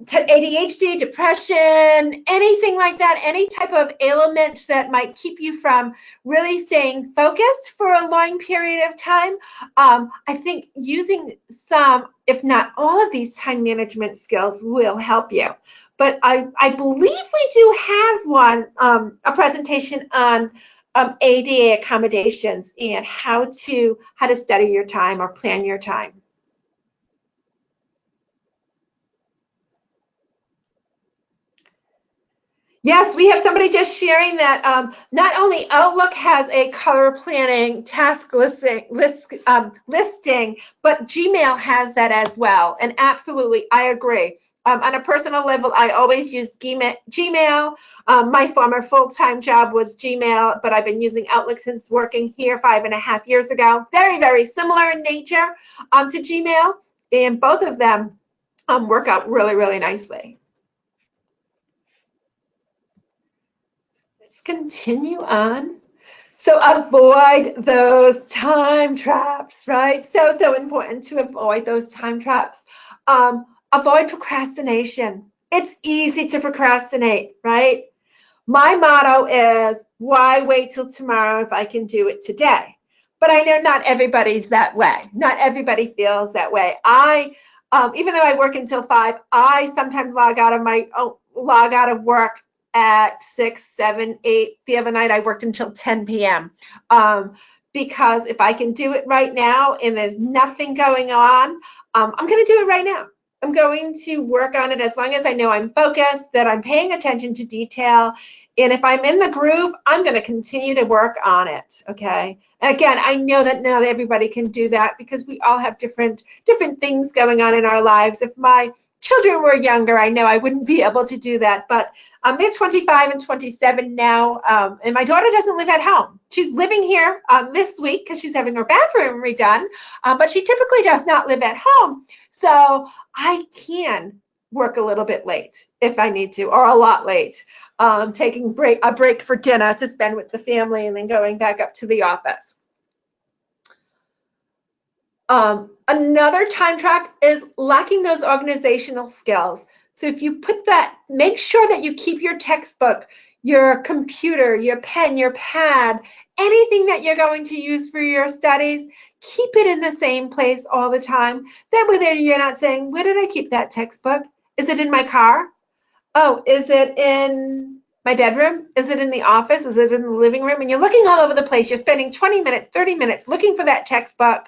ADHD, depression, anything like that, any type of ailment that might keep you from really staying focused for a long period of time, I think using some, if not all of these time management skills will help you. But I believe we do have one, a presentation on ADA accommodations and how to study your time or plan your time. Yes, we have somebody just sharing that not only Outlook has a color planning task listing, but Gmail has that as well. And absolutely, I agree. On a personal level, I always use Gmail. My former full-time job was Gmail, but I've been using Outlook since working here 5.5 years ago. Very, very similar in nature to Gmail, and both of them work out really, really nicely. Let's continue on. So avoid those time traps, right? So important to avoid those time traps. Avoid procrastination. It's easy to procrastinate, right? My motto is, why wait till tomorrow if I can do it today? But I know not everybody's that way. Not everybody feels that way. Even though I work until 5, I sometimes log out of work at 6, 7, 8. The other night I worked until 10 p.m. Because if I can do it right now and there's nothing going on, I'm going to do it right now. I'm going to work on it as long as I know I'm focused, that I'm paying attention to detail. And if I'm in the groove, I'm going to continue to work on it, okay? And again, I know that not everybody can do that because we all have different things going on in our lives. If my children were younger, I know I wouldn't be able to do that. But they're 25 and 27 now, and my daughter doesn't live at home. She's living here this week because she's having her bathroom redone, but she typically does not live at home. So I can work a little bit late if I need to, or a lot late, taking a break for dinner to spend with the family and then going back up to the office. Another time trap is lacking those organizational skills. So if you put that, make sure that you keep your textbook, your computer, your pen, your pad, anything that you're going to use for your studies, keep it in the same place all the time. That way you're not saying, where did I keep that textbook? Is it in my car? Oh, is it in my bedroom? Is it in the office? Is it in the living room? And you're looking all over the place. You're spending 20 minutes, 30 minutes looking for that textbook.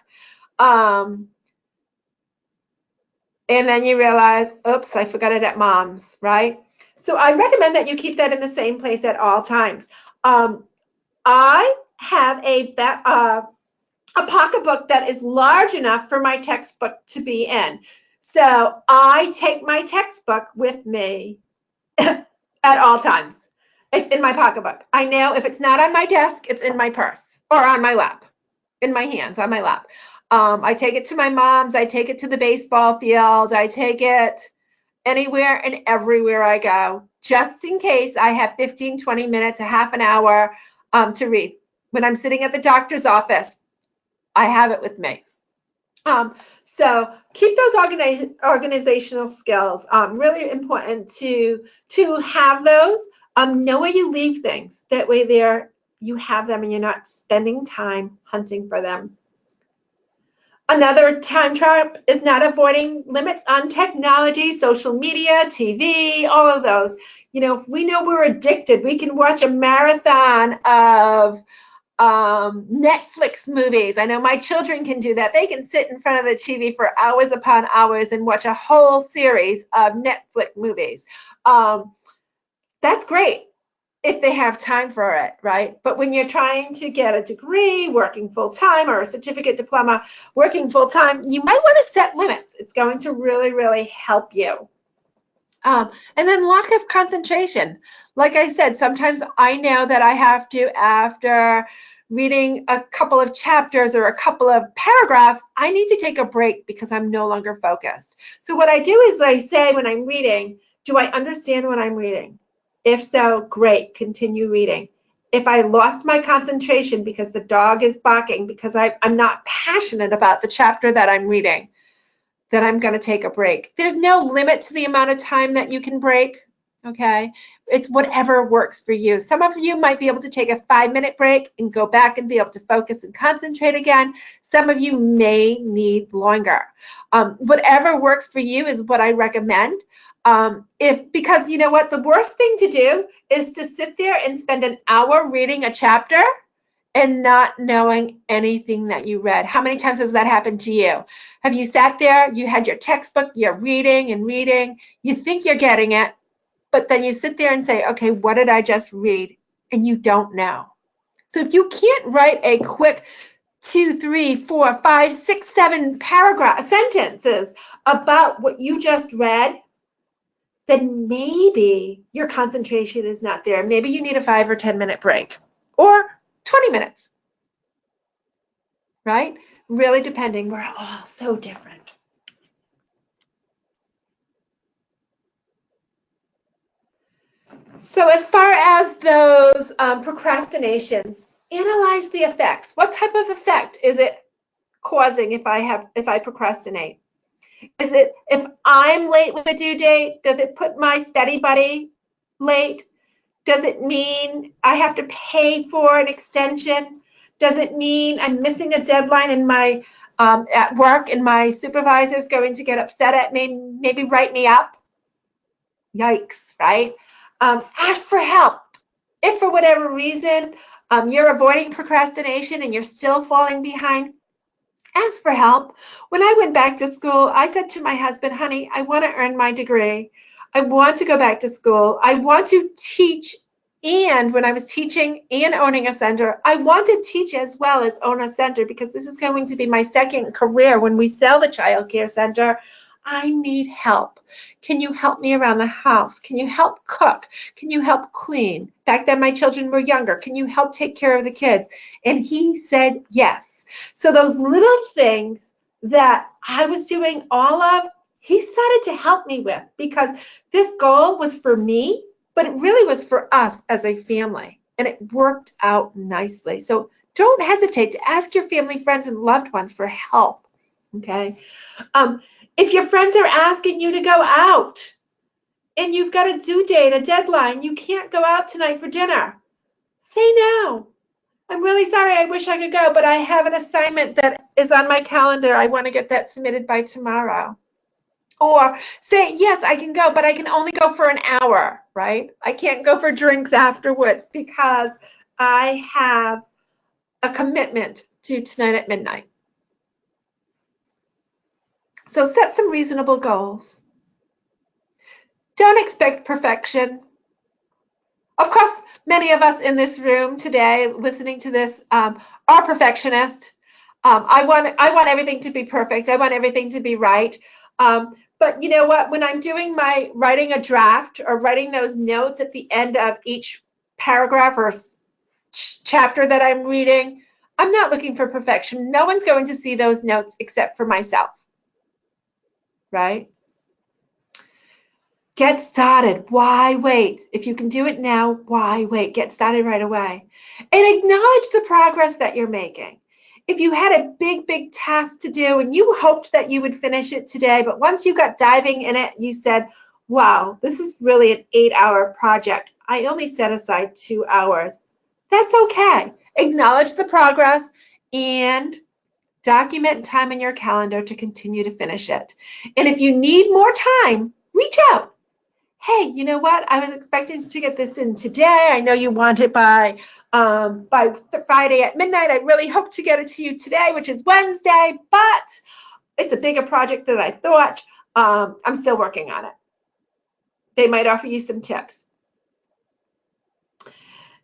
And then you realize, oops, I forgot it at mom's, right? So I recommend that you keep that in the same place at all times. I have a pocketbook that is large enough for my textbook to be in. So I take my textbook with me at all times. It's in my pocketbook. I know if it's not on my desk, it's in my purse or on my lap, in my hands, on my lap. I take it to my mom's. I take it to the baseball field. I take it anywhere and everywhere I go, just in case I have 15, 20 minutes, a half an hour to read. When I'm sitting at the doctor's office, I have it with me. So keep those organizational skills. Really important to have those. Know where you leave things. That way you have them and you're not spending time hunting for them. Another time trap is not avoiding limits on technology, social media, TV, all of those. You know, if we know we're addicted, we can watch a marathon of Netflix movies. I know my children can do that. They can sit in front of the TV for hours upon hours and watch a whole series of Netflix movies. That's great if they have time for it, right? But when you're trying to get a degree, working full-time, or a certificate diploma, working full-time, you might want to set limits. It's going to really, really help you. And then lack of concentration. Like I said, sometimes I know that I have to, after reading a couple of chapters or a couple of paragraphs, I need to take a break because I'm no longer focused. So what I do is I say when I'm reading, do I understand what I'm reading? If so, great, continue reading. If I lost my concentration because the dog is barking, because I'm not passionate about the chapter that I'm reading, then I'm going to take a break. There's no limit to the amount of time that you can break, okay? It's whatever works for you. Some of you might be able to take a 5-minute break and go back and be able to focus and concentrate again. Some of you may need longer. Whatever works for you is what I recommend. Because you know what, the worst thing to do is to sit there and spend an hour reading a chapter and not knowing anything that you read. How many times has that happened to you? Have you sat there, you had your textbook, you're reading and reading, you think you're getting it, but then you sit there and say, okay, what did I just read? And you don't know. So if you can't write a quick 2, 3, 4, 5, 6, 7 sentences about what you just read, then maybe your concentration is not there. Maybe you need a 5 or 10-minute break or 20 minutes, right? Really depending. We're all so different. So as far as those procrastinations, analyze the effects. What type of effect is it causing if I procrastinate? Is it if I'm late with a due date, does it put my study buddy late? Does it mean I have to pay for an extension? Does it mean I'm missing a deadline in my at work and my supervisor is going to get upset at me, maybe write me up? Yikes, right? Ask for help. If for whatever reason you're avoiding procrastination and you're still falling behind, ask for help. When I went back to school, I said to my husband, honey, I want to earn my degree. I want to go back to school. I want to teach. And when I was teaching and owning a center, I want to teach as well as own a center because this is going to be my second career when we sell the child care center. I need help. Can you help me around the house? Can you help cook? Can you help clean? Back then my children were younger. Can you help take care of the kids? And he said yes. So those little things that I was doing all of, he started to help me with because this goal was for me, but it really was for us as a family. And it worked out nicely. So don't hesitate to ask your family, friends, and loved ones for help. Okay. If your friends are asking you to go out, and you've got a due date, a deadline. You can't go out tonight for dinner. Say no. I'm really sorry. I wish I could go, but I have an assignment that is on my calendar. I want to get that submitted by tomorrow. Or say, yes, I can go, but I can only go for an hour, right? I can't go for drinks afterwards because I have a commitment to tonight at midnight. So set some reasonable goals. Don't expect perfection. Of course, many of us in this room today listening to this are perfectionists. I want everything to be perfect. I want everything to be right. But you know what? When I'm doing my writing a draft or writing those notes at the end of each paragraph or chapter that I'm reading, I'm not looking for perfection. No one's going to see those notes except for myself, right? Get started. Why wait? If you can do it now, why wait? Get started right away. And acknowledge the progress that you're making. If you had a big task to do and you hoped that you would finish it today, but once you got diving in it, you said, wow, this is really an 8-hour project. I only set aside 2 hours. That's okay. Acknowledge the progress and document time in your calendar to continue to finish it. And if you need more time, reach out. Hey, you know what? I was expecting to get this in today. I know you want it by Friday at midnight. I really hope to get it to you today, which is Wednesday, but it's a bigger project than I thought. I'm still working on it. They might offer you some tips.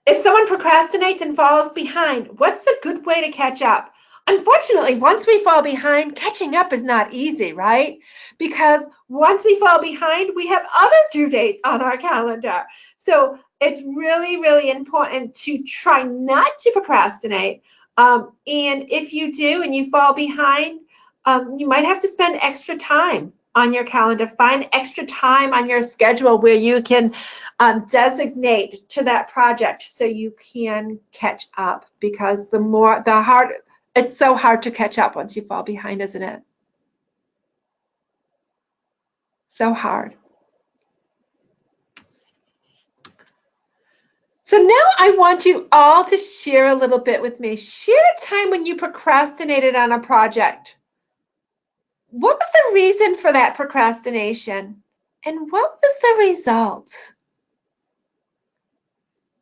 If someone procrastinates and falls behind, what's a good way to catch up? Unfortunately, once we fall behind, catching up is not easy, right? Because once we fall behind, we have other due dates on our calendar. So it's really important to try not to procrastinate. And if you do and you fall behind, you might have to spend extra time on your calendar. Find extra time on your schedule where you can designate to that project so you can catch up, because it's so hard to catch up once you fall behind, isn't it? So hard. So now I want you all to share a little bit with me. Share a time when you procrastinated on a project. What was the reason for that procrastination? And what was the result?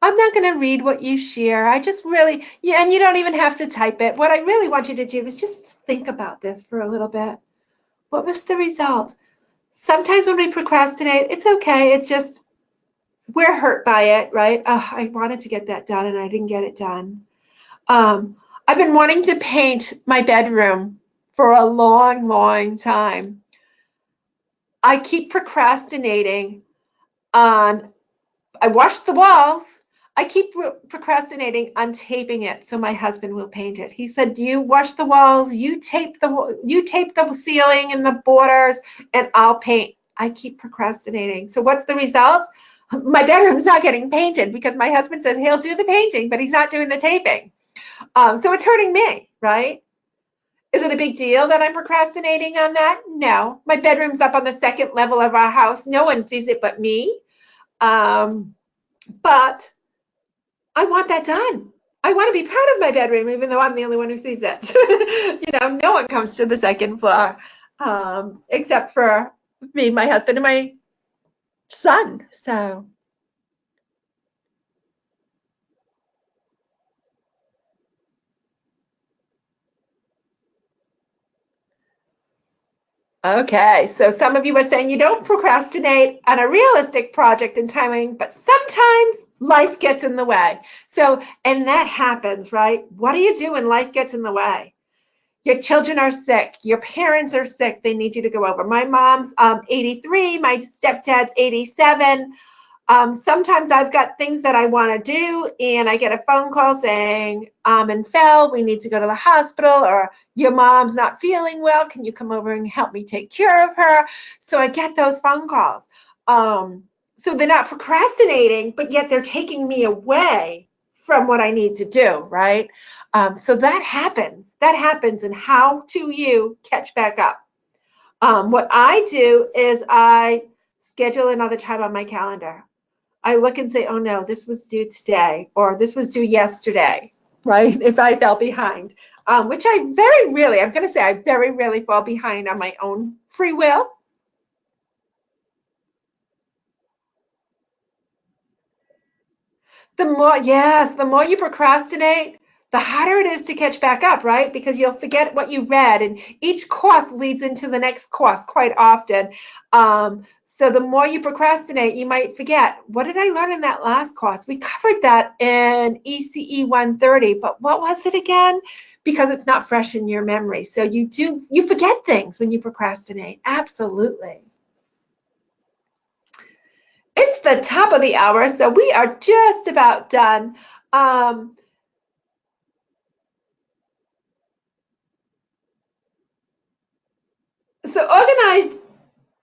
I'm not going to read what you share. I just really, and you don't even have to type it. What I really want you to do is just think about this for a little bit. What was the result? Sometimes when we procrastinate, it's okay. It's just, we're hurt by it, right? Oh, I wanted to get that done and I didn't get it done. I've been wanting to paint my bedroom for a long time. I keep procrastinating on, I washed the walls. I keep procrastinating on taping it so my husband will paint it. He said, you wash the walls, you tape the ceiling and the borders, and I'll paint. I keep procrastinating. So what's the result? My bedroom's not getting painted because my husband says he'll do the painting, but he's not doing the taping. So it's hurting me, right? Is it a big deal that I'm procrastinating on that? No. My bedroom's up on the second level of our house. No one sees it but me. But I want that done. I want to be proud of my bedroom, even though I'm the only one who sees it. No one comes to the second floor except for me, my husband, and my son. So. Okay, so some of you are saying you don't procrastinate on a realistic project and timing, but sometimes life gets in the way. So, and that happens, right? What do you do when life gets in the way? Your children are sick, your parents are sick, they need you to go over. My mom's 83, my stepdad's 87. Sometimes I've got things that I want to do and I get a phone call saying, and Phil, we need to go to the hospital, or your mom's not feeling well. Can you come over and help me take care of her? So I get those phone calls. So they're not procrastinating, but yet they're taking me away from what I need to do, right? So that happens. And how do you catch back up? What I do is I schedule another time on my calendar. I look and say, oh no, this was due today, or this was due yesterday, right? If I fell behind, which I very rarely, I'm going to say I very rarely fall behind on my own free will. The more you procrastinate, the harder it is to catch back up, right? Because you'll forget what you read, and each course leads into the next course quite often. So the more you procrastinate, you might forget, what did I learn in that last course? We covered that in ECE 130, but what was it again? Because it's not fresh in your memory. So you forget things when you procrastinate. Absolutely. It's the top of the hour, so we are just about done. So organized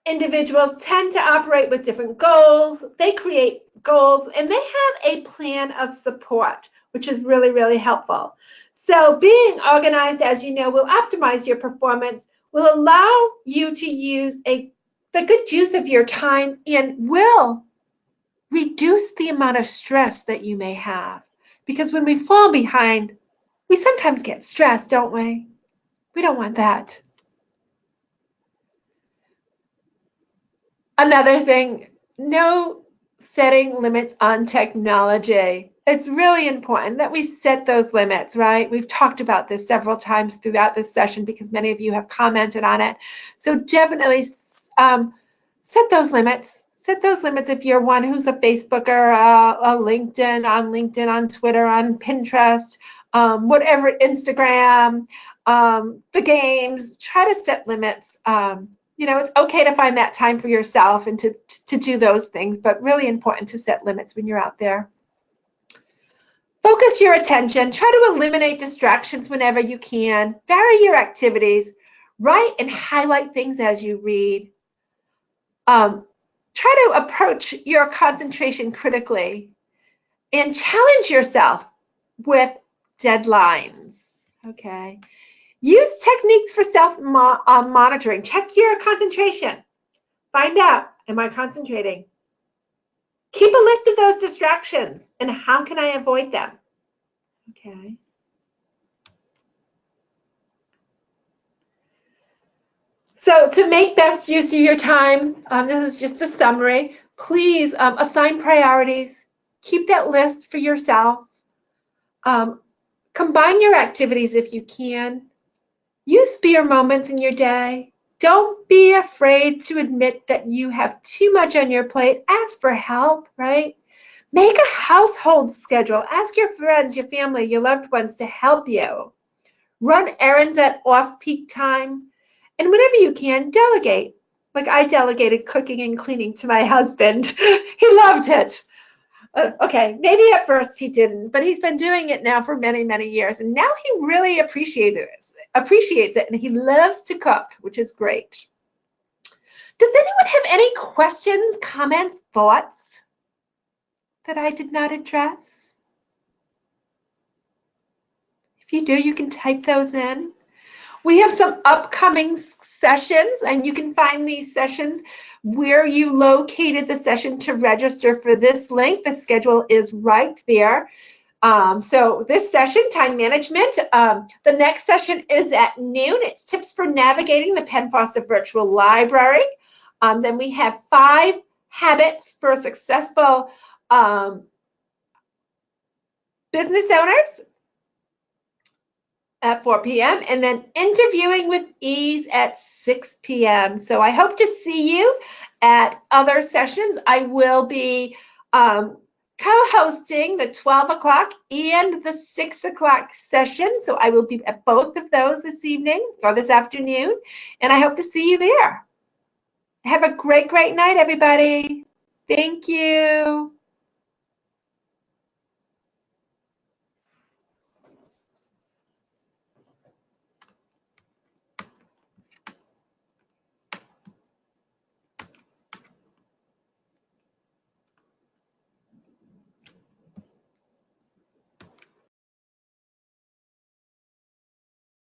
individuals tend to operate with different goals. They create goals and they have a plan of support, which is really, really helpful. So being organized, as you know, will optimize your performance, will allow you to use the good use of your time, and will reduce the amount of stress that you may have. Because when we fall behind, we sometimes get stressed, don't we? We don't want that. Another thing, no setting limits on technology. It's really important that we set those limits, right? We've talked about this several times throughout this session because many of you have commented on it. So definitely set those limits. Set those limits if you're one who's a Facebooker, a LinkedIn, on Twitter, on Pinterest, whatever, Instagram, the games. Try to set limits. It's okay to find that time for yourself and to do those things, but really important to set limits when you're out there. Focus your attention. Try to eliminate distractions whenever you can. Vary your activities. Write and highlight things as you read. Try to approach your concentration critically and challenge yourself with deadlines. Okay. Use techniques for self-monitoring. Check your concentration. Find out, am I concentrating? Keep a list of those distractions and how can I avoid them? Okay. So to make best use of your time, this is just a summary. Please assign priorities. Keep that list for yourself. Combine your activities if you can. Use spare moments in your day. Don't be afraid to admit that you have too much on your plate. Ask for help, right? Make a household schedule. Ask your friends, your family, your loved ones to help you. Run errands at off-peak time. And whenever you can, delegate. Like I delegated cooking and cleaning to my husband. He loved it. Okay, maybe at first he didn't, but he's been doing it now for many, many years. And now he really appreciates it, and he loves to cook, which is great. Does anyone have any questions, comments, thoughts that I did not address? If you do, you can type those in. We have some upcoming sessions, and you can find these sessions where you located the session to register for this link. The schedule is right there. So this session, time management, the next session is at noon. It's tips for navigating the Penn Foster Virtual Library. Then we have 5 habits for successful business owners at 4 p.m. and then interviewing with ease at 6 p.m. So I hope to see you at other sessions. I will be co-hosting the 12 o'clock and the 6 o'clock session. So I will be at both of those this evening or this afternoon, and I hope to see you there. Have a great, great night, everybody. Thank you.